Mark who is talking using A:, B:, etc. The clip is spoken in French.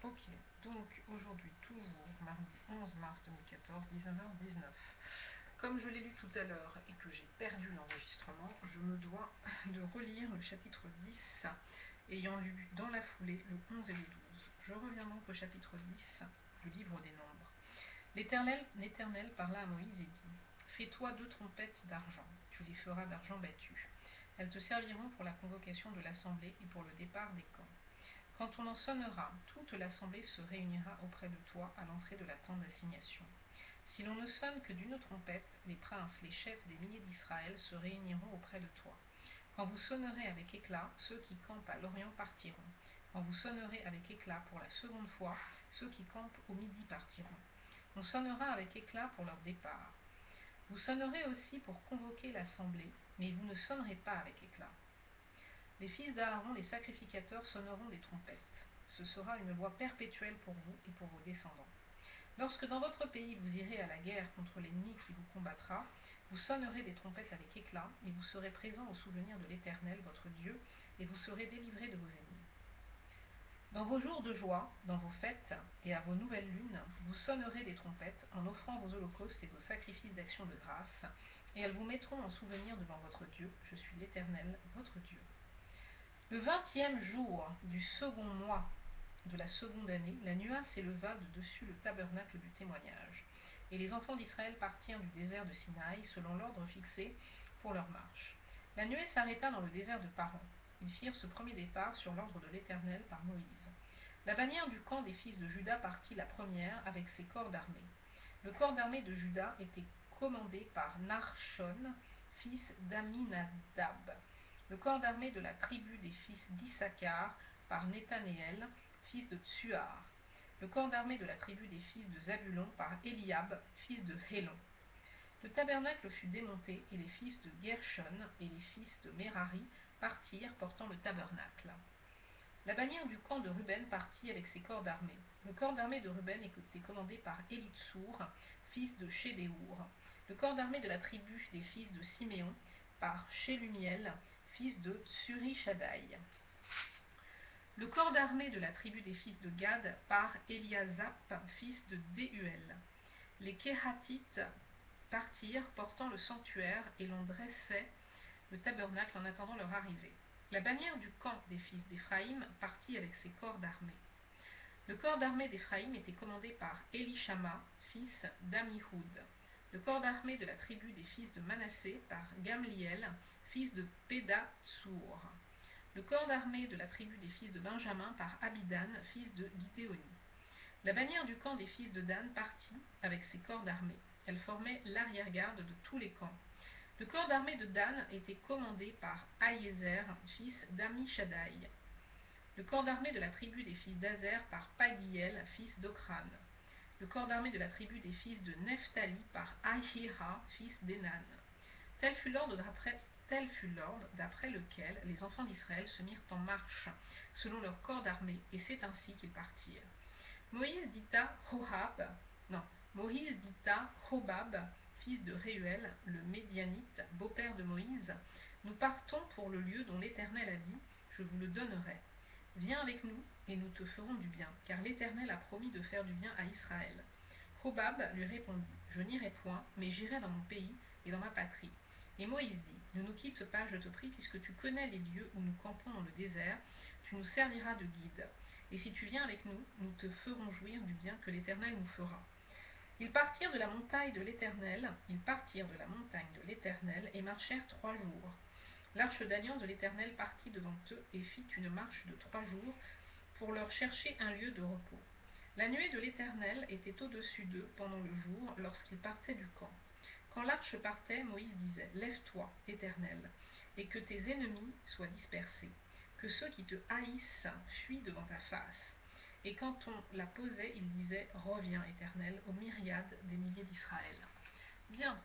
A: Ok, donc aujourd'hui, toujours mardi 11 mars 2014, 19h19. Comme je l'ai lu tout à l'heure et que j'ai perdu l'enregistrement, je me dois de relire le chapitre 10, ayant lu dans la foulée le 11 et le 12. Je reviens donc au chapitre 10 du livre des Nombres. L'Éternel parla à Moïse et dit : Fais-toi 2 trompettes d'argent, tu les feras d'argent battu. Elles te serviront pour la convocation de l'assemblée et pour le départ des camps. Quand on en sonnera, toute l'assemblée se réunira auprès de toi à l'entrée de la tente d'assignation. Si l'on ne sonne que d'une trompette, les princes, les chefs des milliers d'Israël se réuniront auprès de toi. Quand vous sonnerez avec éclat, ceux qui campent à l'Orient partiront. Quand vous sonnerez avec éclat pour la seconde fois, ceux qui campent au midi partiront. On sonnera avec éclat pour leur départ. Vous sonnerez aussi pour convoquer l'assemblée, mais vous ne sonnerez pas avec éclat. Les fils d'Aaron, les sacrificateurs, sonneront des trompettes. Ce sera une loi perpétuelle pour vous et pour vos descendants. Lorsque dans votre pays vous irez à la guerre contre l'ennemi qui vous combattra, vous sonnerez des trompettes avec éclat, et vous serez présents au souvenir de l'Éternel, votre Dieu, et vous serez délivrés de vos ennemis. Dans vos jours de joie, dans vos fêtes et à vos nouvelles lunes, vous sonnerez des trompettes en offrant vos holocaustes et vos sacrifices d'action de grâce, et elles vous mettront en souvenir devant votre Dieu. Je suis l'Éternel, votre Dieu. Le 20e jour du second mois de la seconde année, la nuée s'éleva de dessus le tabernacle du témoignage, et les enfants d'Israël partirent du désert de Sinaï selon l'ordre fixé pour leur marche. La nuée s'arrêta dans le désert de Paran. Ils firent ce premier départ sur l'ordre de l'Éternel par Moïse. La bannière du camp des fils de Juda partit la première avec ses corps d'armée. Le corps d'armée de Juda était commandé par Narshon, fils d'Aminadab. Le corps d'armée de la tribu des fils d'Issachar par Nethanéel, fils de Tsuar. Le corps d'armée de la tribu des fils de Zabulon par Eliab, fils de Hélon. Le tabernacle fut démonté, et les fils de Gershon et les fils de Merari partirent portant le tabernacle. La bannière du camp de Ruben partit avec ses corps d'armée. Le corps d'armée de Ruben était commandé par Élitsour, fils de Chédéour. Le corps d'armée de la tribu des fils de Siméon par Shelumiel, fils de Tsurishaddaï. Le corps d'armée de la tribu des fils de Gad par Eliasaph, fils de Déuel. Les Kéhatites partirent portant le sanctuaire, et l'on dressait le tabernacle en attendant leur arrivée. La bannière du camp des fils d'Éphraïm partit avec ses corps d'armée. Le corps d'armée d'Éphraïm était commandé par Élishama, fils d'Amihoud. Le corps d'armée de la tribu des fils de Manassé par Gamliel, fils de Pédatsour. Le corps d'armée de la tribu des fils de Benjamin par Abidan, fils de Gidéoni. La bannière du camp des fils de Dan partit avec ses corps d'armée. Elle formait l'arrière-garde de tous les camps. Le corps d'armée de Dan était commandé par Aïezer, fils d'Amishadaï. Le corps d'armée de la tribu des fils d'Azer par Pagiel, fils d'Okran. Le corps d'armée de la tribu des fils de Nephtali par Ahira, fils d'Enan. Tel fut l'ordre d'après lequel les enfants d'Israël se mirent en marche, selon leur corps d'armée, et c'est ainsi qu'ils partirent. Moïse dit à Hobab, fils de Réuel, le Médianite, beau-père de Moïse, nous partons pour le lieu dont l'Éternel a dit, je vous le donnerai. Viens avec nous, et nous te ferons du bien, car l'Éternel a promis de faire du bien à Israël. Hobab lui répondit, je n'irai point, mais j'irai dans mon pays et dans ma patrie. Et Moïse dit, ne nous quitte pas, je te prie, puisque tu connais les lieux où nous campons dans le désert, tu nous serviras de guide. Et si tu viens avec nous, nous te ferons jouir du bien que l'Éternel nous fera. Ils partirent de la montagne de l'Éternel, et marchèrent 3 jours. L'arche d'alliance de l'Éternel partit devant eux et fit une marche de 3 jours pour leur chercher un lieu de repos. La nuée de l'Éternel était au-dessus d'eux pendant le jour lorsqu'ils partaient du camp. Quand l'arche partait, Moïse disait, lève-toi, Éternel, et que tes ennemis soient dispersés, que ceux qui te haïssent fuient devant ta face. Et quand on la posait, il disait, reviens, Éternel, aux myriades des milliers d'Israël. Bien,